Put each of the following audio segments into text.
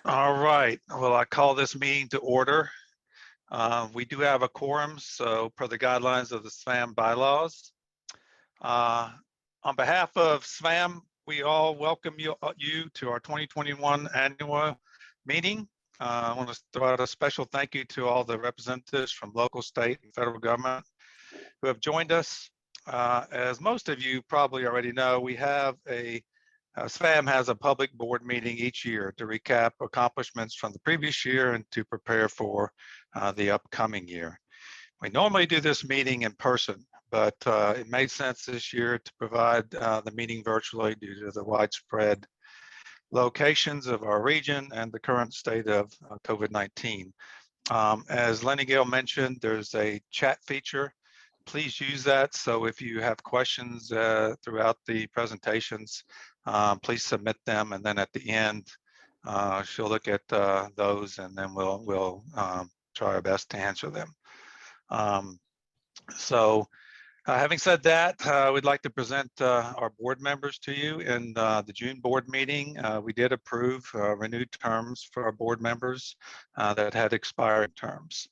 All right. Well, I call this meeting to order. We do have a quorum, so per the guidelines of the SVAM bylaws. On behalf of SVAM, we all welcome you to our 2021 annual meeting. I want to throw out a special thank you to all the representatives from local, state, and federal government who have joined us. As most of you probably already know, we have SVAM has a public board meeting each year to recap accomplishments from the previous year and to prepare for the upcoming year. We normally do this meeting in person, but it made sense this year to provide the meeting virtually due to the widespread locations of our region and the current state of COVID-19. As Lenny Gale mentioned, there's a chat feature. Please use that. So if you have questions throughout the presentations, please submit them, and then at the end, she'll look at those, and then we'll try our best to answer them. Having said that, we'd like to present our board members to you. In the June board meeting, we did approve renewed terms for our board members that had expired terms.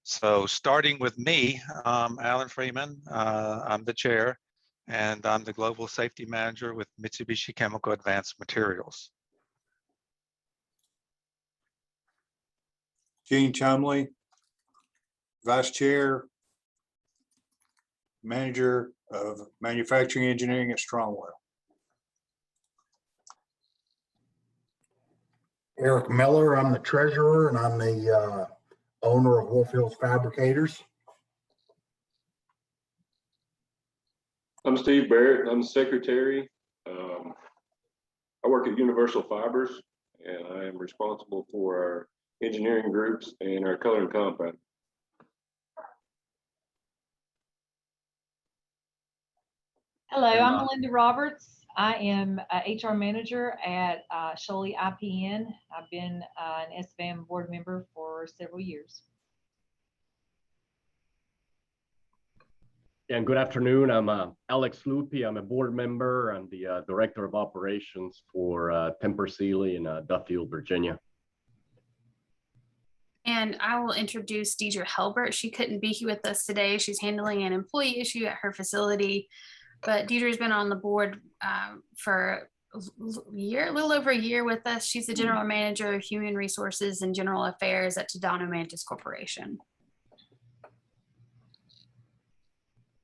So starting with me, Alan Freeman, I'm the chair, and I'm the Global Safety Manager with Mitsubishi Chemical Advanced Materials. Gene Chumley, Vice Chair, Manager of Manufacturing Engineering at Strongwell. Eric Miller, I'm the Treasurer, and I'm the owner of Wolf Hills Fabricators. I'm Steve Barrett. I'm the Secretary. I work at Universal Fibers, and I am responsible for our engineering groups and our color and compound. Hello, I'm Melinda Roberts. I am HR Manager at Sholey IPN. I've been an SVAM board member for several years. And good afternoon. I'm Alex Loopy. I'm a board member. I'm the Director of Operations for Temper Sealy in Duffield, Virginia. And I will introduce Deidre Helbert. She couldn't be here with us today. She's handling an employee issue at her facility. But Deidre's been on the board for a little over a year with us. She's the General Manager of Human Resources and General Affairs at Tadano Mantis Corporation.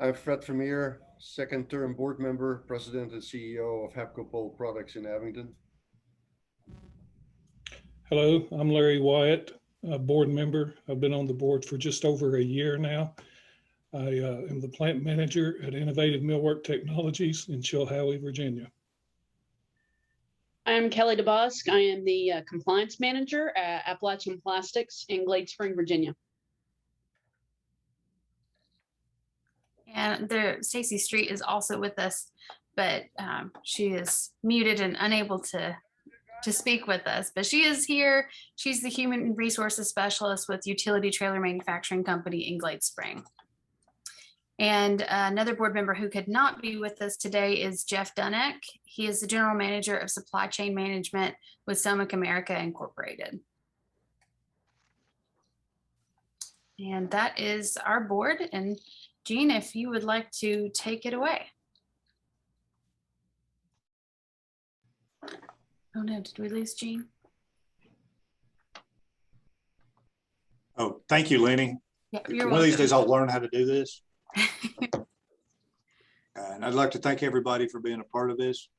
I'm Fred Vermeer, second term board member, President and CEO of Hapco Pole Products in Abington. Hello, I'm Larry Wyatt, a board member. I've been on the board for just over a year now. I am the plant manager at Innovative Millwork Technologies in Chilhowie, Virginia. I'm Kelly DeBosk. I am the compliance manager at Appalachian Plastics in Glade Spring, Virginia. And Stacy Street is also with us, but she is muted and unable to speak with us, but she is here. She's the Human Resources Specialist with Utility Trailer Manufacturing Company in Glade Spring. And another board member who could not be with us today is Jeff Dunneck. He is the General Manager of Supply Chain Management with Somic America Incorporated. And that is our board. And Jean, if you would like to take it away. Oh no, did we lose Jean? Oh, thank you, Lenny. Yeah, One of these days I'll learn how to do this. And I'd like to thank everybody for being a part of this,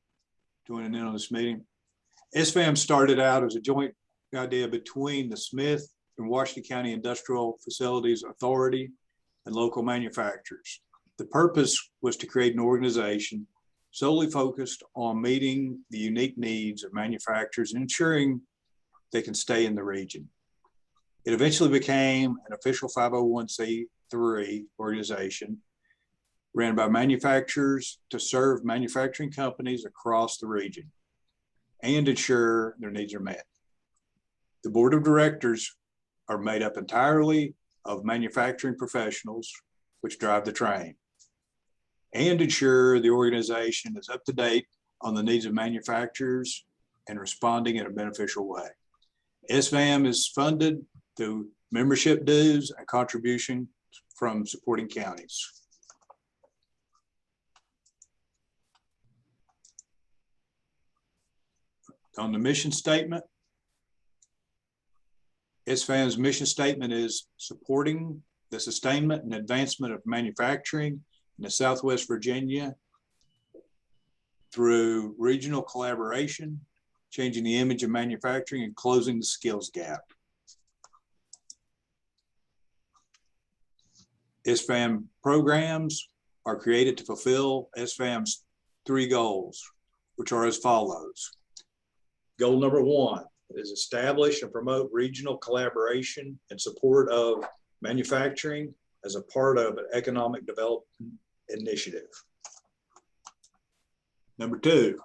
joining in on this meeting. SVAM started out as a joint idea between the Smith and Washington County Industrial Facilities Authority and local manufacturers. The purpose was to create an organization solely focused on meeting the unique needs of manufacturers and ensuring they can stay in the region. It eventually became an official 501c3 organization ran by manufacturers to serve manufacturing companies across the region and ensure their needs are met. The board of directors are made up entirely of manufacturing professionals, which drive the train, and ensure the organization is up to date on the needs of manufacturers and responding in a beneficial way. SVAM is funded through membership dues and contribution from supporting counties. On the mission statement, SVAM's mission statement is supporting the sustainment and advancement of manufacturing in the Southwest Virginia through regional collaboration, changing the image of manufacturing, and closing the skills gap. SVAM programs are created to fulfill SVAM's 3 goals, which are as follows. Goal number 1 is establish and promote regional collaboration in support of manufacturing as a part of an economic development initiative. Number 2,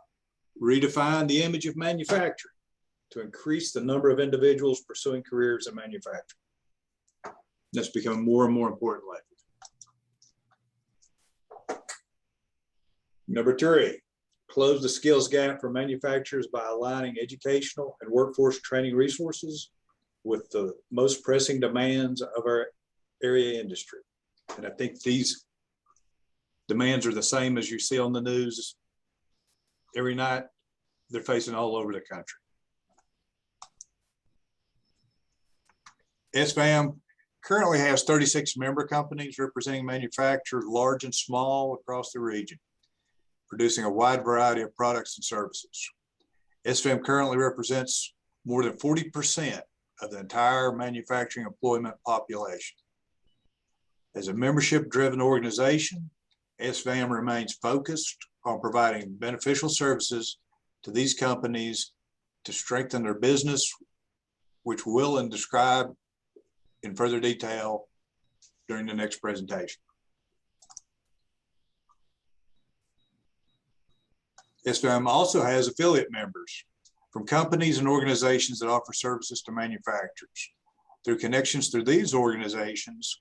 redefine the image of manufacturing to increase the number of individuals pursuing careers in manufacturing. That's becoming more and more important lately. Number 3, close the skills gap for manufacturers by aligning educational and workforce training resources with the most pressing demands of our area industry. And I think these demands are the same as you see on the news every night. They're facing all over the country. SVAM currently has 36 member companies representing manufacturers large and small across the region, producing a wide variety of products and services. SVAM currently represents more than 40% of the entire manufacturing employment population. As a membership-driven organization, SVAM remains focused on providing beneficial services to these companies to strengthen their business, which Will and describe in further detail during the next presentation. SVAM also has affiliate members from companies and organizations that offer services to manufacturers. Through connections through these organizations,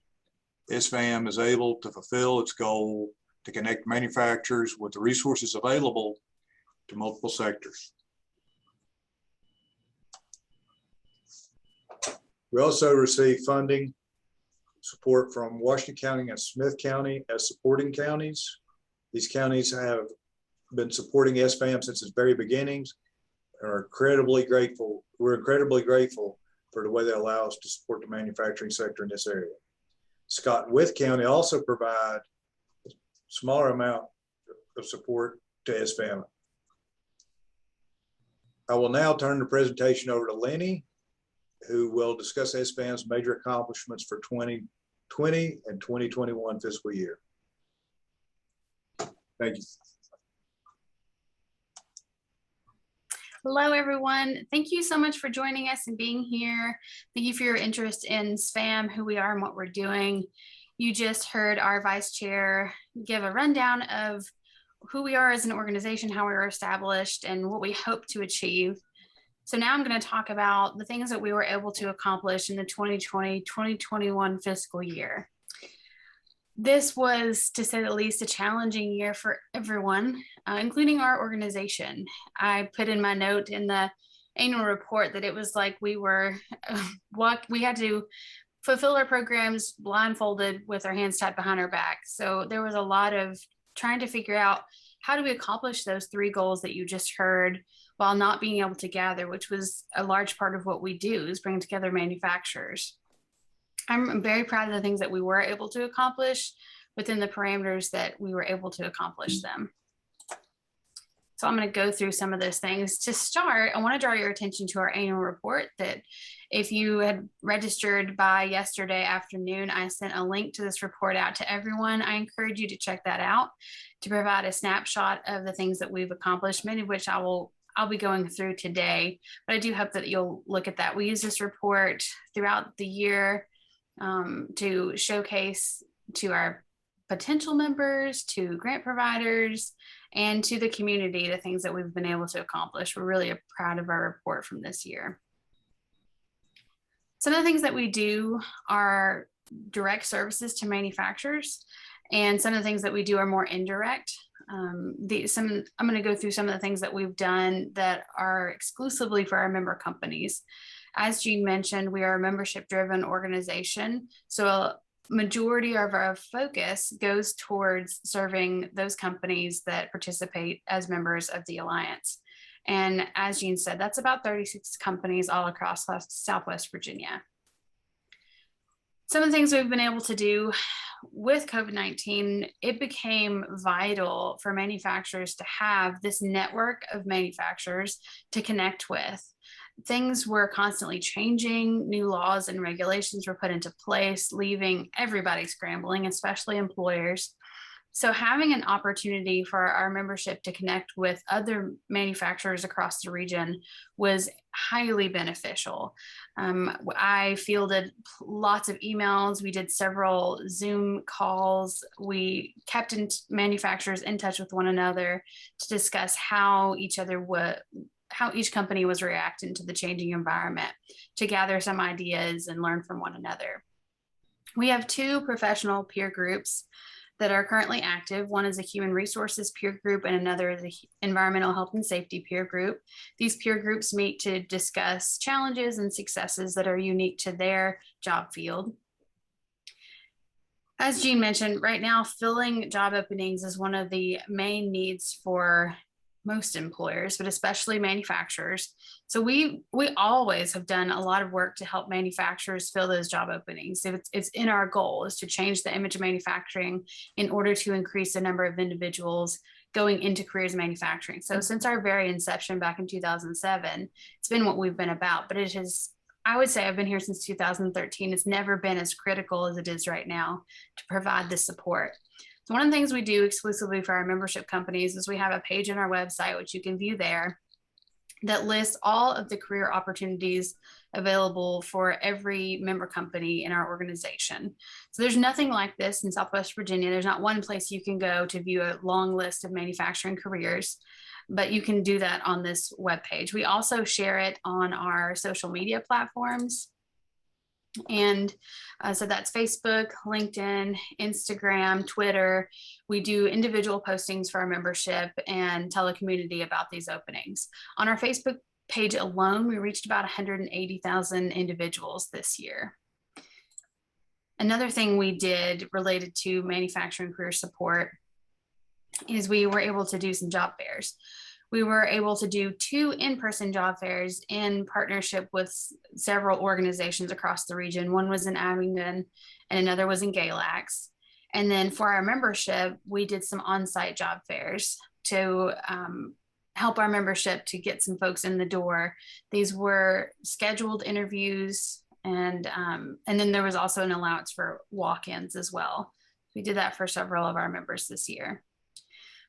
SVAM is able to fulfill its goal to connect manufacturers with the resources available to multiple sectors. We also receive funding support from Washington County and Smith County as supporting counties. These counties have been supporting SVAM since its very beginnings and are incredibly grateful. We're incredibly grateful for the way they allow us to support the manufacturing sector in this area. Scott and Wythe County also provide a smaller amount of support to SVAM. I will now turn the presentation over to Lenny, who will discuss SVAM's major accomplishments for 2020 and 2021 fiscal year. Thank you. Hello, everyone. Thank you so much for joining us and being here. Thank you for your interest in SVAM, who we are and what we're doing. You just heard our vice chair give a rundown of who we are as an organization, how we were established, and what we hope to achieve. So now I'm going to talk about the things that we were able to accomplish in the 2020-2021 fiscal year. This was, to say the least, a challenging year for everyone, including our organization. I put in my note in the annual report that it was like we had to fulfill our programs blindfolded with our hands tied behind our back. So there was a lot of trying to figure out, how do we accomplish those 3 goals that you just heard while not being able to gather, which was a large part of what we do, is bring together manufacturers. I'm very proud of the things that we were able to accomplish within the parameters that we were able to accomplish them. So I'm going to go through some of those things. To start, I want to draw your attention to our annual report that if you had registered by yesterday afternoon, I sent a link to this report out to everyone. I encourage you to check that out to provide a snapshot of the things that we've accomplished, many of which I'll be going through today, but I do hope that you'll look at that. We use this report throughout the year to showcase to our potential members, to grant providers, and to the community the things that we've been able to accomplish. We're really proud of our report from this year. Some of the things that we do are direct services to manufacturers, and some of the things that we do are more indirect. I'm going to go through some of the things that we've done that are exclusively for our member companies. As Jean mentioned, we are a membership-driven organization, so a majority of our focus goes towards serving those companies that participate as members of the Alliance. And as Jean said, that's about 36 companies all across Southwest Virginia. Some of the things we've been able to do with COVID-19, it became vital for manufacturers to have this network of manufacturers to connect with. Things were constantly changing, new laws and regulations were put into place, leaving everybody scrambling, especially employers. So having an opportunity for our membership to connect with other manufacturers across the region was highly beneficial. I fielded lots of emails. We did several Zoom calls. We kept manufacturers in touch with one another to discuss how each company was reacting to the changing environment, to gather some ideas and learn from one another. We have 2 professional peer groups that are currently active. One is a human resources peer group and another is the environmental health and safety peer group. These peer groups meet to discuss challenges and successes that are unique to their job field. As Jean mentioned, right now, filling job openings is one of the main needs for most employers, but especially manufacturers. So we always have done a lot of work to help manufacturers fill those job openings. It's in our goal is to change the image of manufacturing in order to increase the number of individuals going into careers in manufacturing. So since our very inception back in 2007, it's been what we've been about, but it has, I would say I've been here since 2013. It's never been as critical as it is right now to provide this support. So one of the things we do exclusively for our membership companies is we have a page on our website, which you can view there, that lists all of the career opportunities available for every member company in our organization. So there's nothing like this in Southwest Virginia. There's not one place you can go to view a long list of manufacturing careers, but you can do that on this webpage. We also share it on our social media platforms. And so that's Facebook, LinkedIn, Instagram, Twitter. We do individual postings for our membership and tell the community about these openings. On our Facebook page alone, we reached about 180,000 individuals this year. Another thing we did related to manufacturing career support is we were able to do some job fairs. We were able to do 2 in-person job fairs in partnership with several organizations across the region. One was in Abingdon and another was in Galax. And then for our membership, we did some on-site job fairs to help our membership to get some folks in the door. These were scheduled interviews, and then there was also an allowance for walk-ins as well. We did that for several of our members this year.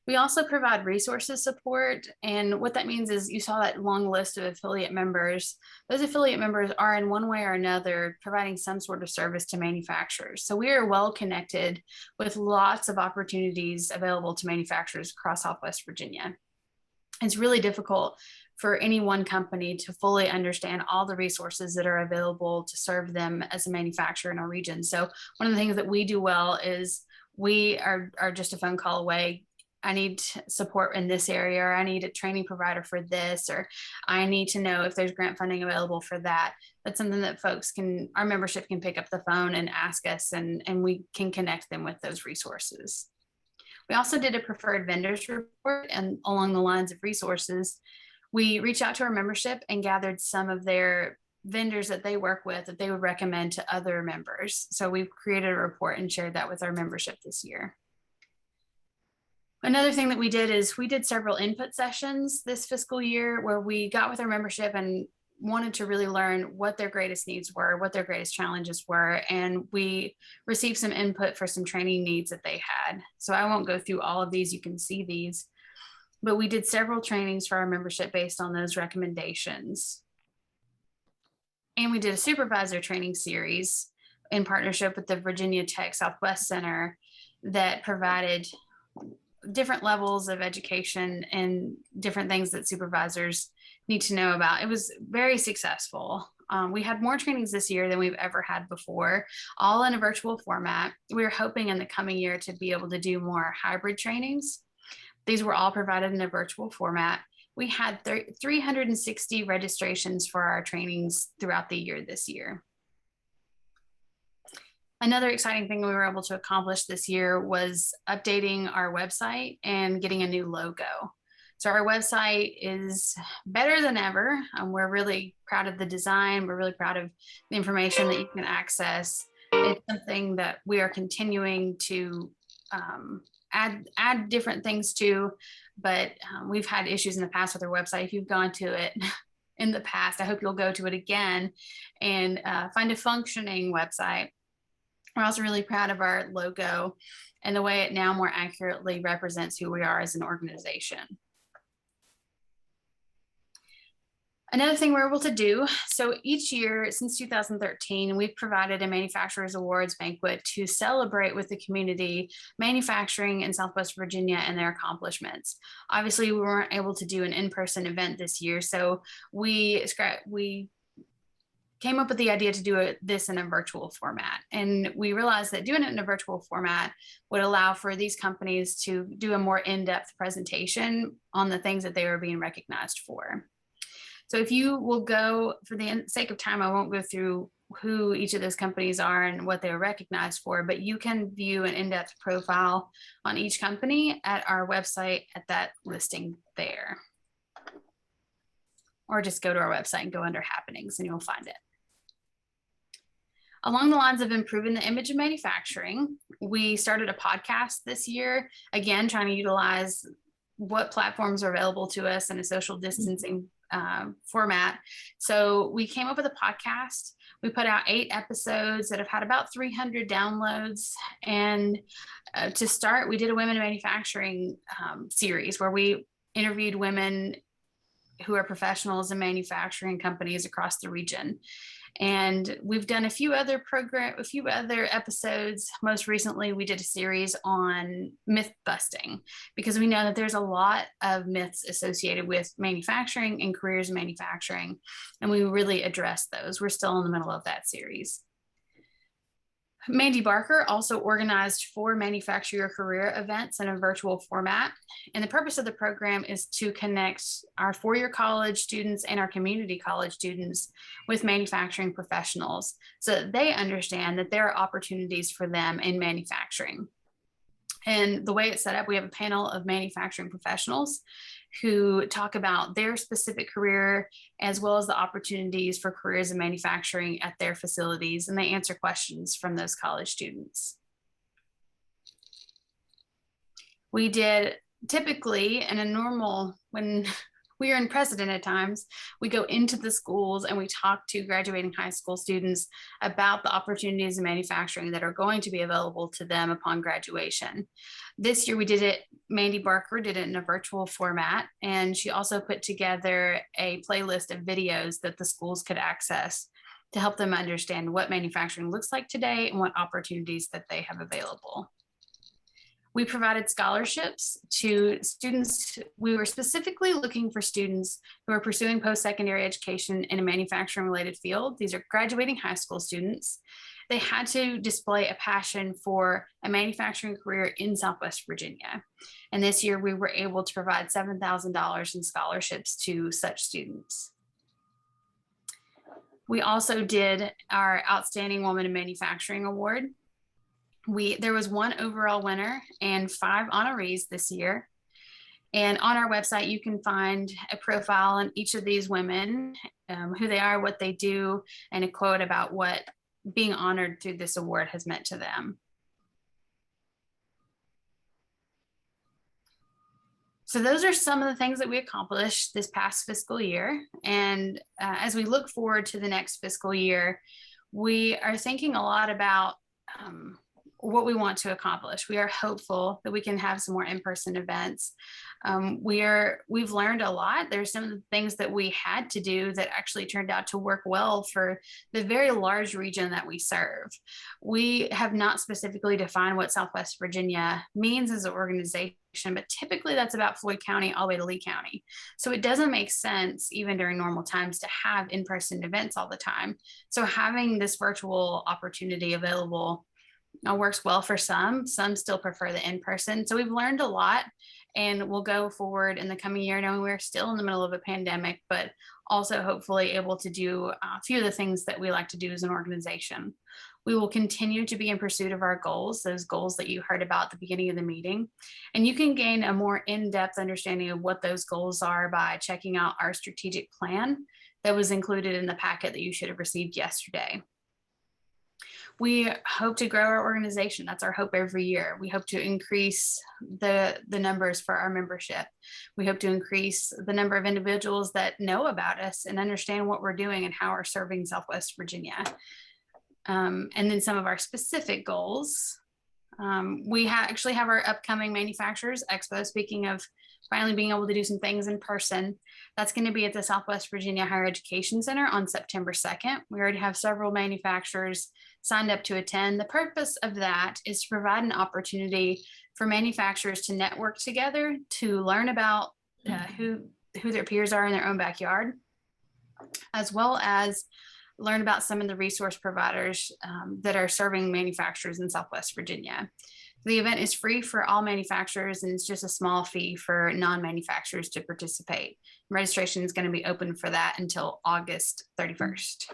We also provide resources support. And what that means is you saw that long list of affiliate members. Those affiliate members are in one way or another providing some sort of service to manufacturers. So we are well connected with lots of opportunities available to manufacturers across Southwest Virginia. It's really difficult for any one company to fully understand all the resources that are available to serve them as a manufacturer in our region. So one of the things that we do well is we are just a phone call away. I need support in this area, or I need a training provider for this, or I need to know if there's grant funding available for that. That's something that our membership can pick up the phone and ask us, and we can connect them with those resources. We also did a preferred vendors report, and along the lines of resources, we reached out to our membership and gathered some of their vendors that they work with that they would recommend to other members. So we've created a report and shared that with our membership this year. Another thing that we did is we did several input sessions this fiscal year where we got with our membership and wanted to really learn what their greatest needs were, what their greatest challenges were, and we received some input for some training needs that they had. So I won't go through all of these, you can see these, but we did several trainings for our membership based on those recommendations. And we did a supervisor training series in partnership with the Virginia Tech Southwest Center that provided different levels of education and different things that supervisors need to know about. It was very successful. We had more trainings this year than we've ever had before, all in a virtual format. We're hoping in the coming year to be able to do more hybrid trainings, These were all provided in a virtual format. We had 360 registrations for our trainings throughout the year this year. Another exciting thing we were able to accomplish this year was updating our website and getting a new logo. So our website is better than ever. We're really proud of the design. We're really proud of the information that you can access. It's something that we are continuing to add different things to, but we've had issues in the past with our website. If you've gone to it in the past, I hope you'll go to it again and find a functioning website. We're also really proud of our logo and the way it now more accurately represents who we are as an organization. Another thing we're able to do, so each year since 2013, we've provided a Manufacturers Awards banquet to celebrate with the community manufacturing in Southwest Virginia and their accomplishments. Obviously, we weren't able to do an in-person event this year, so we came up with the idea to do this in a virtual format. And we realized that doing it in a virtual format would allow for these companies to do a more in-depth presentation on the things that they were being recognized for. So if you will go, for the sake of time, I won't go through who each of those companies are and what they are recognized for, but you can view an in-depth profile on each company at our website at that listing there. Or just go to our website and go under happenings and you'll find it. Along the lines of improving the image of manufacturing, we started a podcast this year, again, trying to utilize what platforms are available to us in a social distancing format. So we came up with a podcast. We put out 8 episodes that have had about 300 downloads. And to start, we did a women in manufacturing series where we interviewed women who are professionals in manufacturing companies across the region. And we've done a few other episodes. Most recently, we did a series on myth busting because we know that there's a lot of myths associated with manufacturing and careers in manufacturing, and we really addressed those. We're still in the middle of that series. Mandy Barker also organized 4 manufacturer career events in a virtual format. And the purpose of the program is to connect our 4-year college students and our community college students with manufacturing professionals so that they understand that there are opportunities for them in manufacturing. And the way it's set up, we have a panel of manufacturing professionals who talk about their specific career as well as the opportunities for careers in manufacturing at their facilities, and they answer questions from those college students. We did typically in a normal, when we are in precedented times, we go into the schools and we talk to graduating high school students about the opportunities in manufacturing that are going to be available to them upon graduation. This year we did it, Mandy Barker did it in a virtual format, and she also put together a playlist of videos that the schools could access to help them understand what manufacturing looks like today and what opportunities that they have available. We provided scholarships to students. We were specifically looking for students who are pursuing post-secondary education in a manufacturing related field. These are graduating high school students. They had to display a passion for a manufacturing career in Southwest Virginia. And this year we were able to provide $7,000 in scholarships to such students. We also did our Outstanding Woman in Manufacturing Award. There was 1 overall winner and 5 honorees this year. And on our website, you can find a profile on each of these women, who they are, what they do, and a quote about what being honored through this award has meant to them. So those are some of the things that we accomplished this past fiscal year. And as we look forward to the next fiscal year, we are thinking a lot about what we want to accomplish. We are hopeful that we can have some more in-person events. We've learned a lot. There's some of the things that we had to do that actually turned out to work well for the very large region that we serve. We have not specifically defined what Southwest Virginia means as an organization, but typically that's about Floyd County all the way to Lee County. So it doesn't make sense, even during normal times, to have in-person events all the time. So having this virtual opportunity available works well for some still prefer the in-person. So we've learned a lot, and we'll go forward in the coming year, knowing we're still in the middle of a pandemic, but also hopefully able to do a few of the things that we like to do as an organization. We will continue to be in pursuit of our goals, those goals that you heard about at the beginning of the meeting. And you can gain a more in-depth understanding of what those goals are by checking out our strategic plan that was included in the packet that you should have received yesterday. We hope to grow our organization. That's our hope every year. We hope to increase the numbers for our membership. We hope to increase the number of individuals that know about us and understand what we're doing and how we're serving Southwest Virginia. And then some of our specific goals. We actually have our upcoming Manufacturers Expo. Speaking of finally being able to do some things in person, that's going to be at the Southwest Virginia Higher Education Center on September 2nd. We already have several manufacturers signed up to attend. The purpose of that is to provide an opportunity for manufacturers to network together, to learn about who their peers are in their own backyard, as well as learn about some of the resource providers that are serving manufacturers in Southwest Virginia. The event is free for all manufacturers, and it's just a small fee for non-manufacturers to participate. Registration is going to be open for that until August 31st.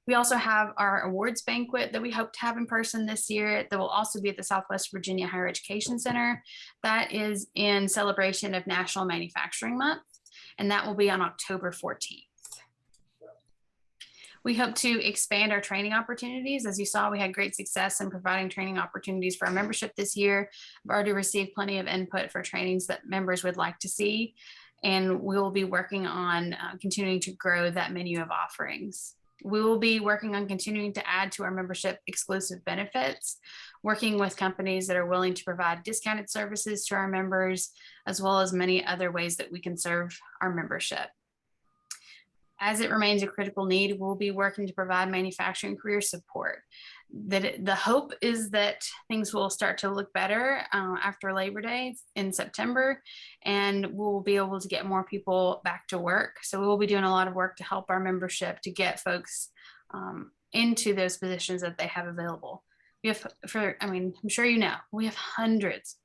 We also have our awards banquet that we hope to have in person this year that will also be at the Southwest Virginia Higher Education Center. That is in celebration of National Manufacturing Month, and that will be on October 14th. We hope to expand our training opportunities. As you saw, we had great success in providing training opportunities for our membership this year. I've already received plenty of input for trainings that members would like to see, and we will be working on continuing to grow that menu of offerings. We will be working on continuing to add to our membership exclusive benefits, working with companies that are willing to provide discounted services to our members, as well as many other ways that we can serve our membership. As it remains a critical need, we'll be working to provide manufacturing career support. The hope is that things will start to look better after Labor Day in September, and we'll be able to get more people back to work. So we will be doing a lot of work to help our membership to get folks into those positions that they have available. We have, I'm sure you know, we have hundreds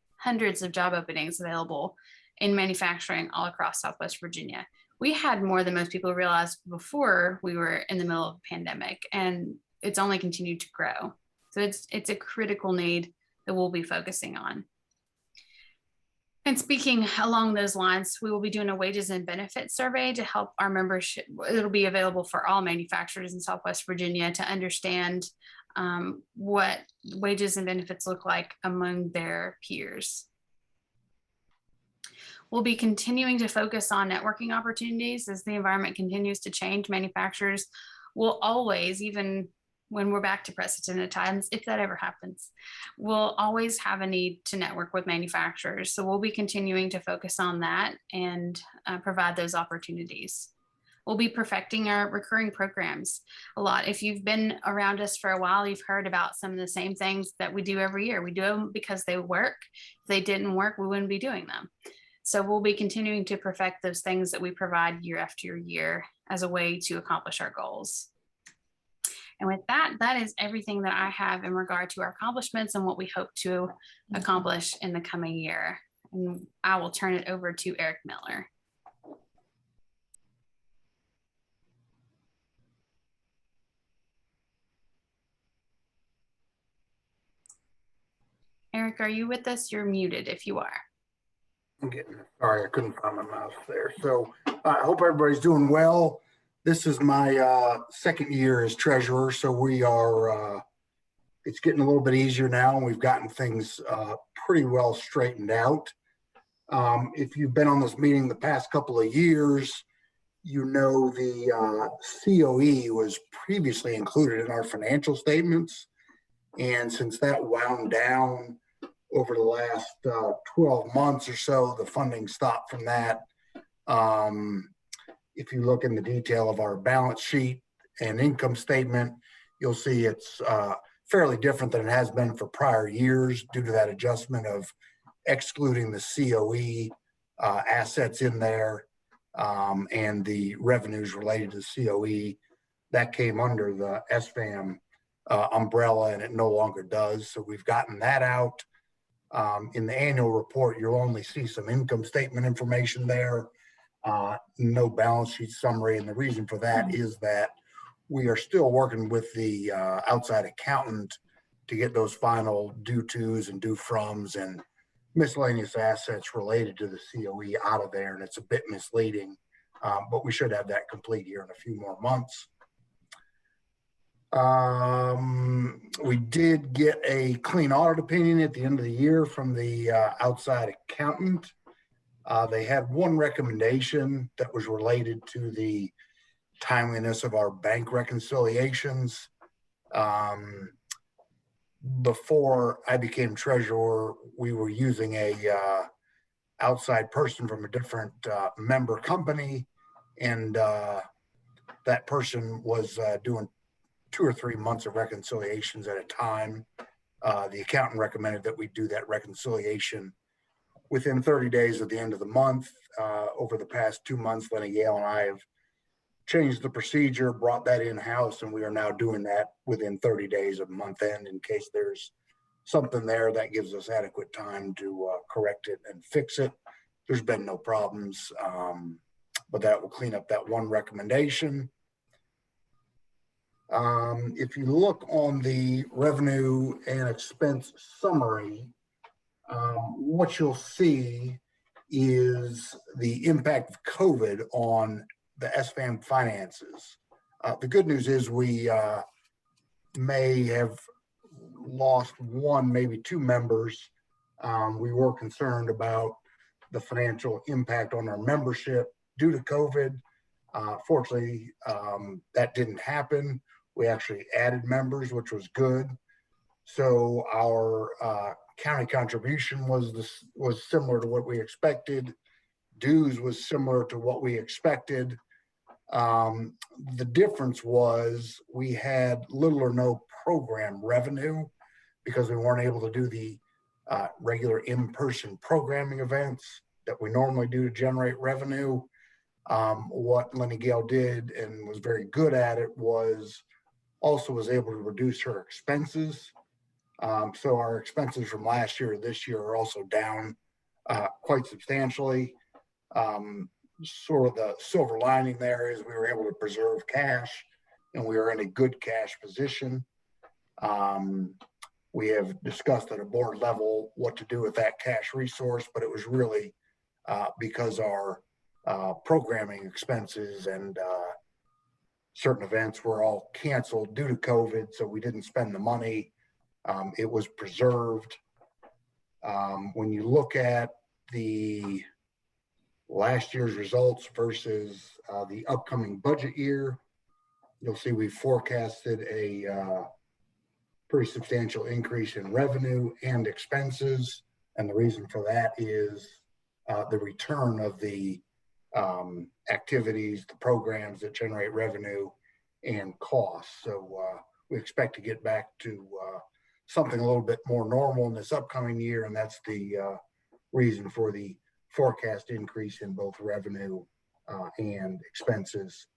of job openings available in manufacturing all across Southwest Virginia. We had more than most people realized before we were in the middle of a pandemic, and it's only continued to grow. So it's a critical need that we'll be focusing on. And speaking along those lines, we will be doing a wages and benefits survey to help our membership. It'll be available for all manufacturers in Southwest Virginia to understand what wages and benefits look like among their peers. We'll be continuing to focus on networking opportunities as the environment continues to change. Manufacturers will always, even when we're back to precedented times, if that ever happens, we'll always have a need to network with manufacturers. So we'll be continuing to focus on that and provide those opportunities. We'll be perfecting our recurring programs a lot. If you've been around us for a while, you've heard about some of the same things that we do every year. We do them because they work. If they didn't work, we wouldn't be doing them. So we'll be continuing to perfect those things that we provide year after year as a way to accomplish our goals. And with that, that is everything that I have in regard to our accomplishments and what we hope to accomplish in the coming year. And I will turn it over to Eric Miller. Eric, are you with us? You're muted if you are. I'm getting it. Sorry, I couldn't find my mouse there. So I hope everybody's doing well. This is my second year as treasurer, so we are, it's getting a little bit easier now, and we've gotten things pretty well straightened out. If you've been on this meeting the past couple of years, you know the COE was previously included in our financial statements, and since that wound down over the last 12 months or so, the funding stopped from that. If you look in the detail of our balance sheet and income statement, you'll see it's fairly different than it has been for prior years due to that adjustment of excluding the COE assets in there and the revenues related to COE. That came under the SVAM umbrella, and it no longer does. So we've gotten that out. In the annual report, you'll only see some income statement information there, no balance sheet summary. And the reason for that is that we are still working with the outside accountant to get those final due tos and due froms and miscellaneous assets related to the COE out of there. And it's a bit misleading, but we should have that complete here in a few more months. We did get a clean audit opinion at the end of the year from the outside accountant. They had one recommendation that was related to the timeliness of our bank reconciliations. Before I became treasurer, we were using a outside person from a different member company, and that person was doing 2 or 3 months of reconciliations at a time. The accountant recommended that we do that reconciliation within 30 days of the end of the month. Over the past 2 months, Lenny Gale and I have changed the procedure, brought that in-house, and we are now doing that within 30 days of month end in case there's something there that gives us adequate time to correct it and fix it. There's been no problems, but that will clean up that one recommendation. If you look on the revenue and expense summary, what you'll see is the impact of COVID on the SVAM finances. The good news is we may have lost 1, maybe 2 members. We were concerned about the financial impact on our membership due to COVID. Fortunately, that didn't happen. We actually added members, which was good. So our county contribution was similar to what we expected. Dues was similar to what we expected. The difference was we had little or no program revenue because we weren't able to do the regular in-person programming events that we normally do to generate revenue. What Lenny Gale did and was very good at it was able to reduce her expenses. So our expenses from last year to this year are also down quite substantially. Sort of the silver lining there is we were able to preserve cash and we are in a good cash position. We have discussed at a board level what to do with that cash resource, but it was really because our programming expenses and certain events were all canceled due to COVID, so we didn't spend the money. It was preserved. When you look at the last year's results versus the upcoming budget year, you'll see we forecasted a pretty substantial increase in revenue and expenses. And the reason for that is the return of the activities, the programs that generate revenue and costs. So we expect to get back to something a little bit more normal in this upcoming year. And that's the reason for the forecast increase in both revenue and expenses.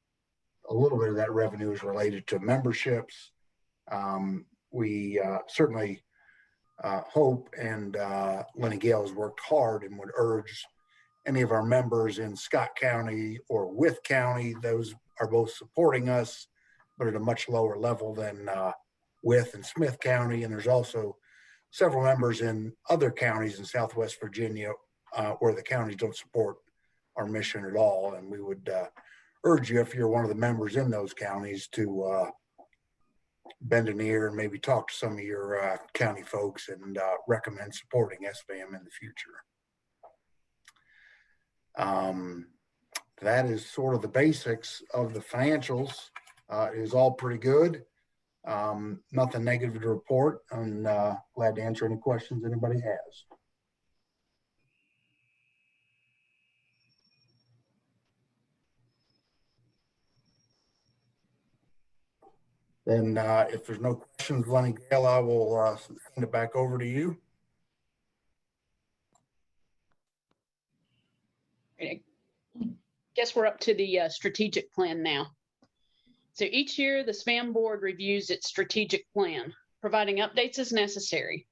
A little bit of that revenue is related to memberships. We certainly hope, and Lenny Gale has worked hard and would urge any of our members in Scott County or Wythe County, those are both supporting us, but at a much lower level than Wythe and Smith County. And there's also several members in other counties in Southwest Virginia where the counties don't support our mission at all. And we would urge you, if you're one of the members in those counties, to bend an ear and maybe talk to some of your county folks and recommend supporting SVAM in the future. That is sort of the basics of the financials. It is all pretty good. Nothing negative to report. I'm glad to answer any questions anybody has. Then if there's no questions, Lenny Gale, I will send it back over to you. I guess we're up to the strategic plan now. So each year, the SVAM Board reviews its strategic plan, providing updates as necessary.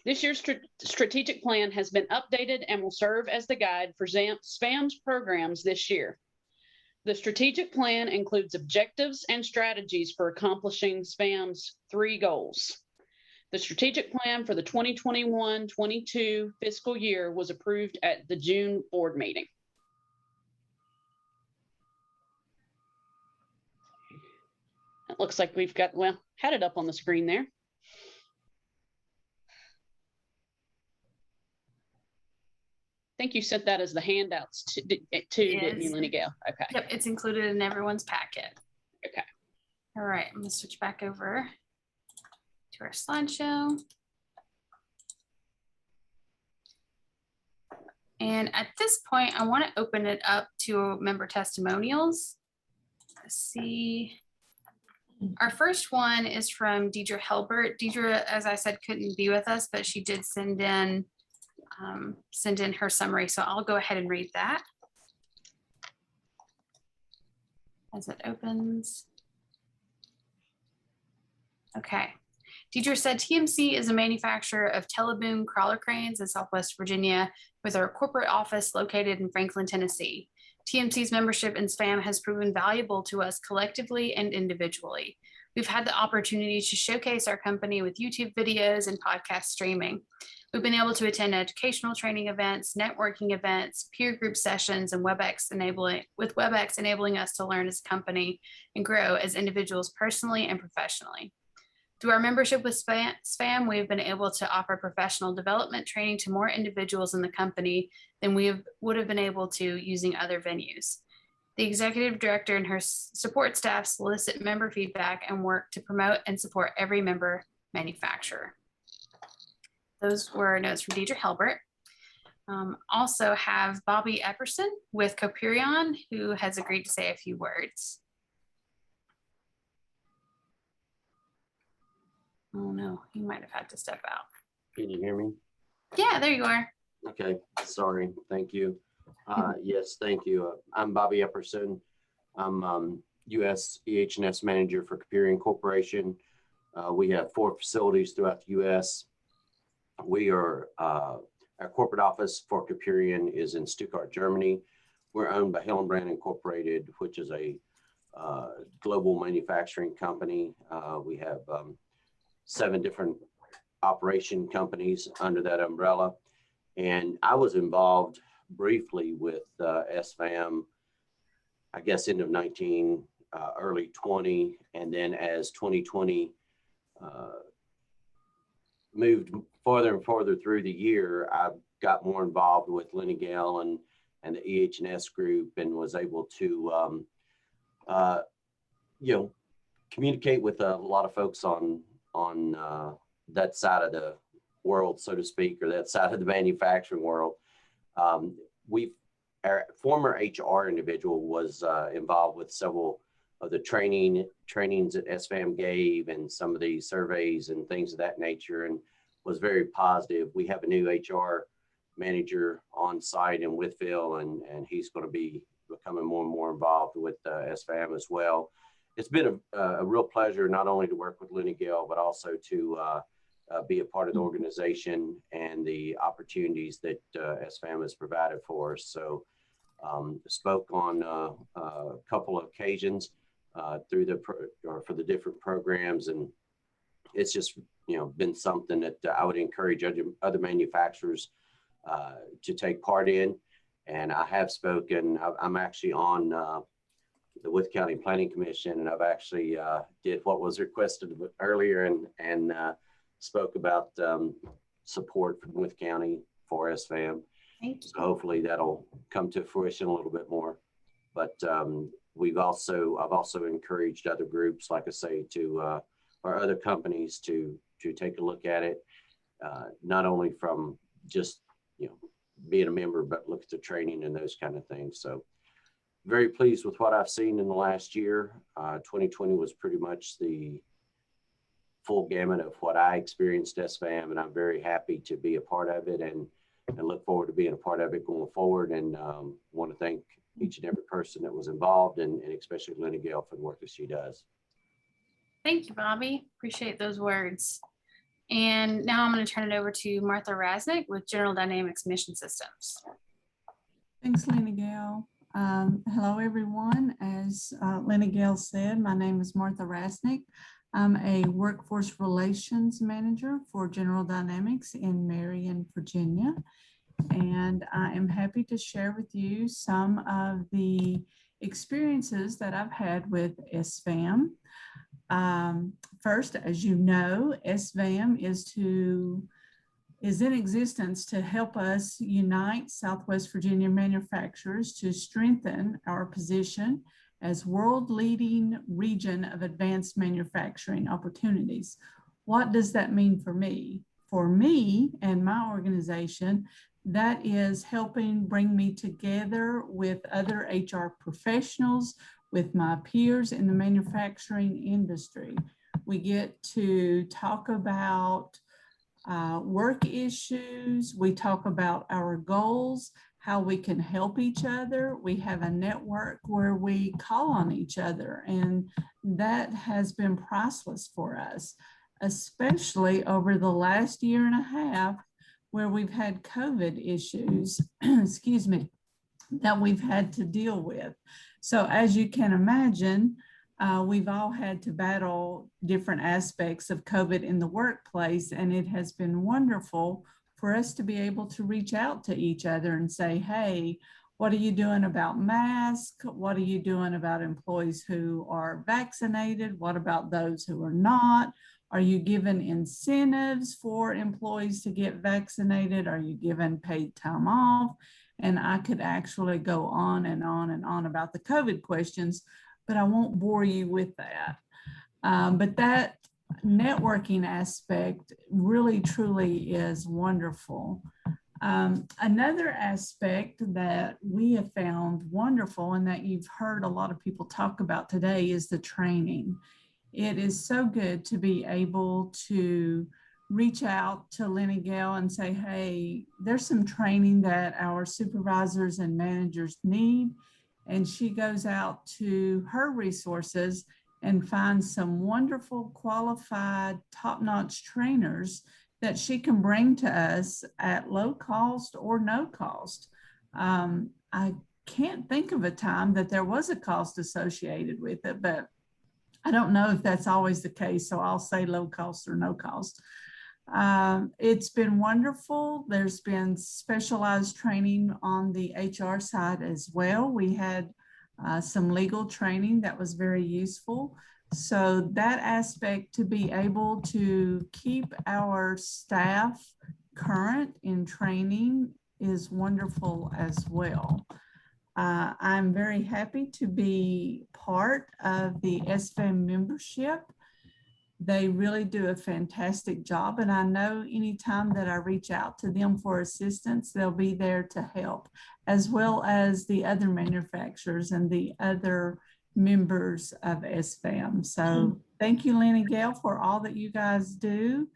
This year's strategic plan has been updated and will serve as the guide for SVAM's programs this year. The strategic plan includes objectives and strategies for accomplishing SVAM's 3 goals. The strategic plan for the 2021-22 fiscal year was approved at the June board meeting. It looks like we've got, well, had it up on the screen there. I think you sent that as the handouts to didn't you, Lenny Gale? Okay. Yep, it's included in everyone's packet. Okay. All right, I'm gonna switch back over to our slideshow. And at this point, I want to open it up to member testimonials. Let's see. Our first one is from Deidre Helbert. Deidre, as I said, couldn't be with us, but she did send in her summary. So I'll go ahead and read that as it opens. Okay. Deidre said TMC is a manufacturer of teleboom crawler cranes in Southwest Virginia with our corporate office located in Franklin, Tennessee. TMC's membership in SVAM has proven valuable to us collectively and individually. We've had the opportunity to showcase our company with YouTube videos and podcast streaming. We've been able to attend educational training events, networking events, peer group sessions, and WebEx enabling us to learn as a company and grow as individuals personally and professionally. Through our membership with SVAM, we've been able to offer professional development training to more individuals in the company than we would have been able to using other venues. The executive director and her support staff solicit member feedback and work to promote and support every member manufacturer. Those were notes from Deidre Helbert. Also have Bobby Epperson with Coperion, who has agreed to say a few words. Oh no, he might have had to step out. Can you hear me? Yeah, there you are. Okay, sorry, thank you. Yes, thank you. I'm Bobby Epperson. I'm U.S. EH&S manager for Coperion Corporation. We have 4 facilities throughout the U.S. We are, our corporate office for Coperion is in Stuttgart, Germany. We're owned by Hillenbrand Incorporated, which is a global manufacturing company. We have 7 different operation companies under that umbrella. And I was involved briefly with SVAM, I guess end of 19, early 20. And then as 2020 moved farther and farther through the year, I got more involved with Lenny Gale and the EH&S group and was able to, you know, communicate with a lot of folks on that side of the world, so to speak, or that side of the manufacturing world. Our former HR individual was involved with several of the trainings that SVAM gave and some of the surveys and things of that nature, and was very positive. We have a new HR manager on site in Whitfield, and he's going to be becoming more and more involved with SVAM as well. It's been a real pleasure not only to work with Lenny Gale, but also to be a part of the organization and the opportunities that SVAM has provided for us. So spoke on a couple of occasions through for the different programs, and it's just been something that I would encourage other manufacturers to take part in. And I have spoken. I'm actually on the Worth County Planning Commission, and I've actually did what was requested earlier and spoke about support from Worth County for SVAM. So hopefully that'll come to fruition a little bit more. But I've also encouraged other groups, like I say, or other companies to take a look at it, not only from just being a member, but look at the training and those kind of things. So very pleased with what I've seen in the last year. 2020 was pretty much the full gamut of what I experienced at SVAM, and I'm very happy to be a part of it and look forward to being a part of it going forward. And want to thank each and every person that was involved, and especially Lenny Gale for the work that she does. Thank you, Bobby. Appreciate those words. And now I'm going to turn it over to Martha Rasnick with General Dynamics Mission Systems. Thanks, Lena Gale. Hello, everyone. As Lena Gale said, my name is Martha Rasnick. I'm a workforce relations manager for General Dynamics in Marion, Virginia. And I am happy to share with you some of the experiences that I've had with SVAM. First, as you know, SVAM is in existence to help us unite Southwest Virginia manufacturers to strengthen our position as world-leading region of advanced manufacturing opportunities. What does that mean for me? For me and my organization, that is helping bring me together with other HR professionals, with my peers in the manufacturing industry. We get to talk about work issues. We talk about our goals, how we can help each other. We have a network where we call on each other, and that has been priceless for us, especially over the last year and a half where we've had COVID issues, excuse me, that we've had to deal with. So as you can imagine, we've all had to battle different aspects of COVID in the workplace, and it has been wonderful for us to be able to reach out to each other and say, hey, what are you doing about masks? What are you doing about employees who are vaccinated? What about those who are not? Are you giving incentives for employees to get vaccinated? Are you giving paid time off? And I could actually go on and on and on about the COVID questions, but I won't bore you with that. But that networking aspect really, truly is wonderful. Another aspect that we have found wonderful and that you've heard a lot of people talk about today is the training. It is so good to be able to reach out to Lena Gale and say, hey, there's some training that our supervisors and managers need. And she goes out to her resources and finds some wonderful, qualified, top-notch trainers that she can bring to us at low cost or no cost. I can't think of a time that there was a cost associated with it, but I don't know if that's always the case, so I'll say low cost or no cost. It's been wonderful. There's been specialized training on the HR side as well. We had some legal training that was very useful. So that aspect, to be able to keep our staff current in training, is wonderful as well. I'm very happy to be part of the SVAM membership. They really do a fantastic job, and I know anytime that I reach out to them for assistance, they'll be there to help, as well as the other manufacturers and the other members of SVAM. So thank you, Lena Gale, for all that you guys do,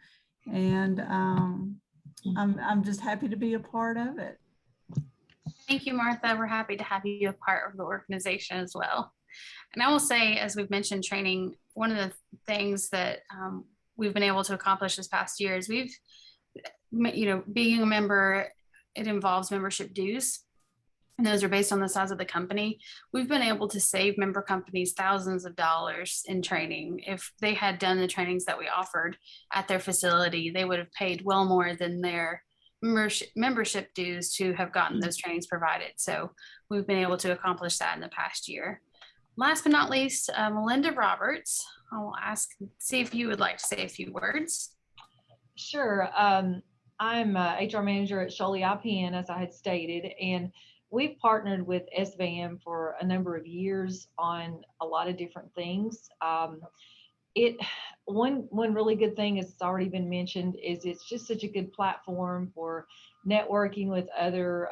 and I'm just happy to be a part of it. Thank you, Martha. We're happy to have you a part of the organization as well. And I will say, as we've mentioned training, one of the things that we've been able to accomplish this past year is we've, being a member, it involves membership dues. And those are based on the size of the company. We've been able to save member companies thousands of dollars in training. If they had done the trainings that we offered at their facility, they would have paid well more than their membership dues to have gotten those trainings provided. So we've been able to accomplish that in the past year. Last but not least, Melinda Roberts, I will see if you would like to say a few words. Sure. I'm HR manager at Sholey IPN, as I had stated, and we've partnered with SVAM for a number of years on a lot of different things. One really good thing, as it's already been mentioned, is it's just such a good platform for networking with other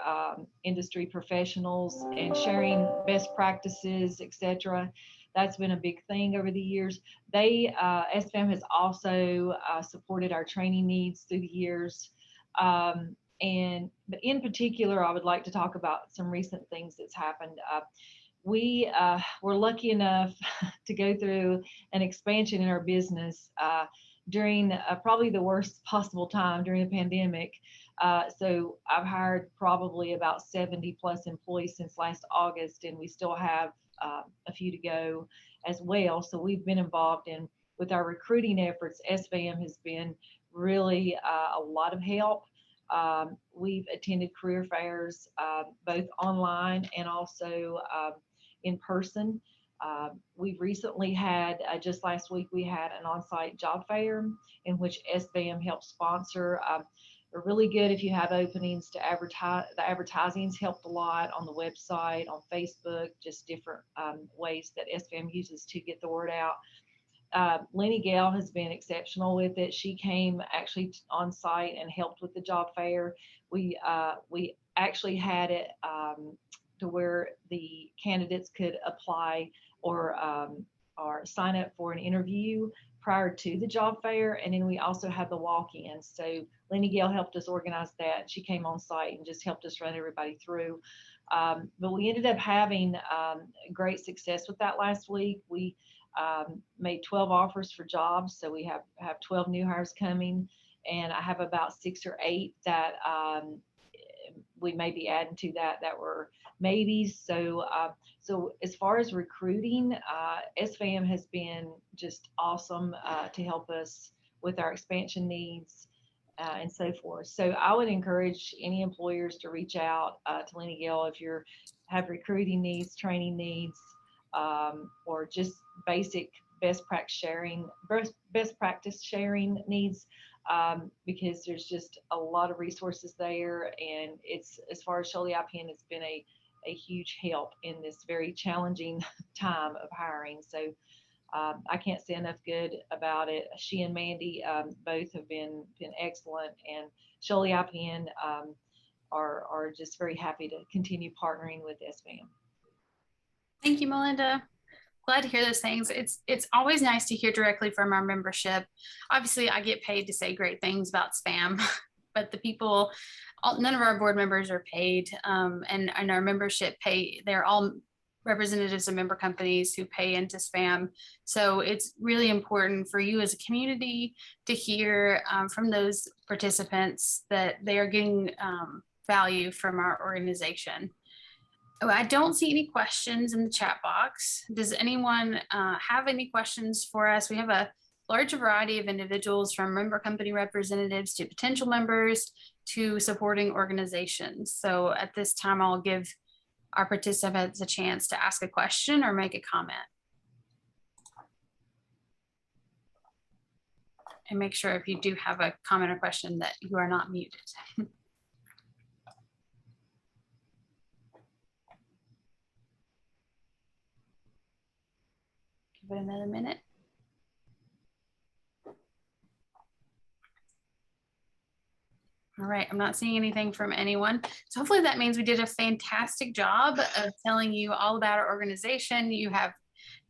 industry professionals and sharing best practices, etc. That's been a big thing over the years. SVAM has also supported our training needs through the years. But in particular, I would like to talk about some recent things that's happened. We were lucky enough to go through an expansion in our business during probably the worst possible time during the pandemic. So I've hired probably about 70 plus employees since last August, and we still have a few to go as well. So we've been involved in with our recruiting efforts. SVAM has been really a lot of help. We've attended career fairs, both online and also in person. We've recently had, just last week, we had an on-site job fair in which SVAM helped sponsor. They're really good if you have openings to advertise. The advertising's helped a lot on the website, on Facebook, just different ways that SVAM uses to get the word out. Lenny Gale has been exceptional with it. She came actually on site and helped with the job fair. We actually had it to where the candidates could apply or sign up for an interview prior to the job fair, and then we also had the walk-in. So Lenny Gale helped us organize that. She came on site and just helped us run everybody through. But we ended up having great success with that last week. We made 12 offers for jobs, so we have 12 new hires coming, and I have about 6 or 8 that we may be adding to that were maybes. So so as far as recruiting, SVAM has been just awesome to help us with our expansion needs and so forth. So I would encourage any employers to reach out to Lenny Gale if you have recruiting needs, training needs, or just basic best practice sharing needs, because there's just a lot of resources there, and it's, as far as Shirley IPN, it's been a huge help in this very challenging time of hiring. So I can't say enough good about it. She and Mandy both have been excellent, and Shirley IPN are just very happy to continue partnering with SVAM. Thank you, Melinda. Glad to hear those things. It's always nice to hear directly from our membership. Obviously, I get paid to say great things about SVAM, but the people, none of our board members are paid, and our membership pay. They're all representatives of member companies who pay into SVAM. So it's really important for you as a community to hear from those participants that they are getting value from our organization. Oh, I don't see any questions in the chat box. Does anyone have any questions for us? We have a large variety of individuals, from member company representatives to potential members to supporting organizations. So at this time, I'll give our participants a chance to ask a question or make a comment. And make sure if you do have a comment or question that you are not muted. Give it another minute. All right, I'm not seeing anything from anyone. So hopefully that means we did a fantastic job of telling you all about our organization. You have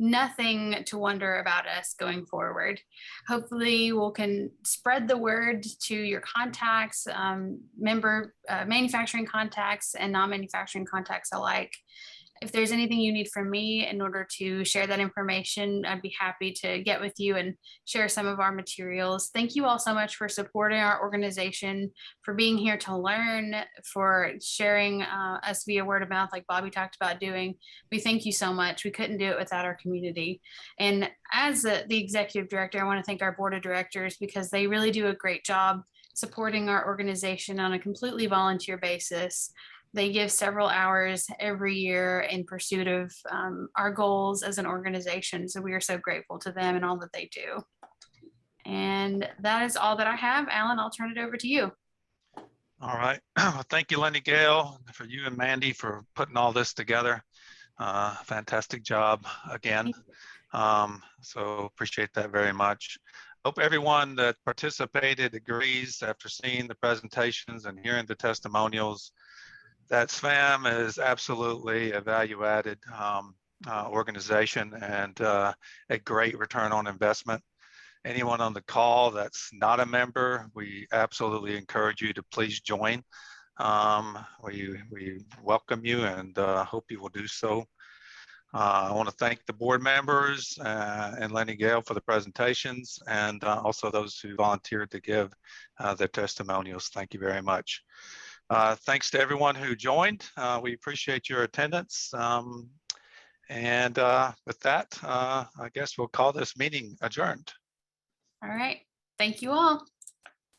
nothing to wonder about us going forward. Hopefully we can spread the word to your contacts, manufacturing contacts and non-manufacturing contacts alike. If there's anything you need from me in order to share that information, I'd be happy to get with you and share some of our materials. Thank you all so much for supporting our organization, for being here to learn, for sharing us via word of mouth like Bobby talked about doing. We thank you so much. We couldn't do it without our community. And as the executive director, I want to thank our board of directors, because they really do a great job supporting our organization on a completely volunteer basis. They give several hours every year in pursuit of our goals as an organization. So we are so grateful to them and all that they do. And that is all that I have. Alan, I'll turn it over to you. All right. Well, thank you, Lenny Gale, for you and Mandy for putting all this together. Fantastic job again. So appreciate that very much. Hope everyone that participated agrees, after seeing the presentations and hearing the testimonials, that SVAM is absolutely a value-added organization and a great return on investment. Anyone on the call that's not a member, we absolutely encourage you to please join. We welcome you and hope you will do so. I want to thank the board members and Lenny Gale for the presentations, and also those who volunteered to give their testimonials. Thank you very much. Thanks to everyone who joined. We appreciate your attendance. And with that, I guess we'll call this meeting adjourned. All right. Thank you all.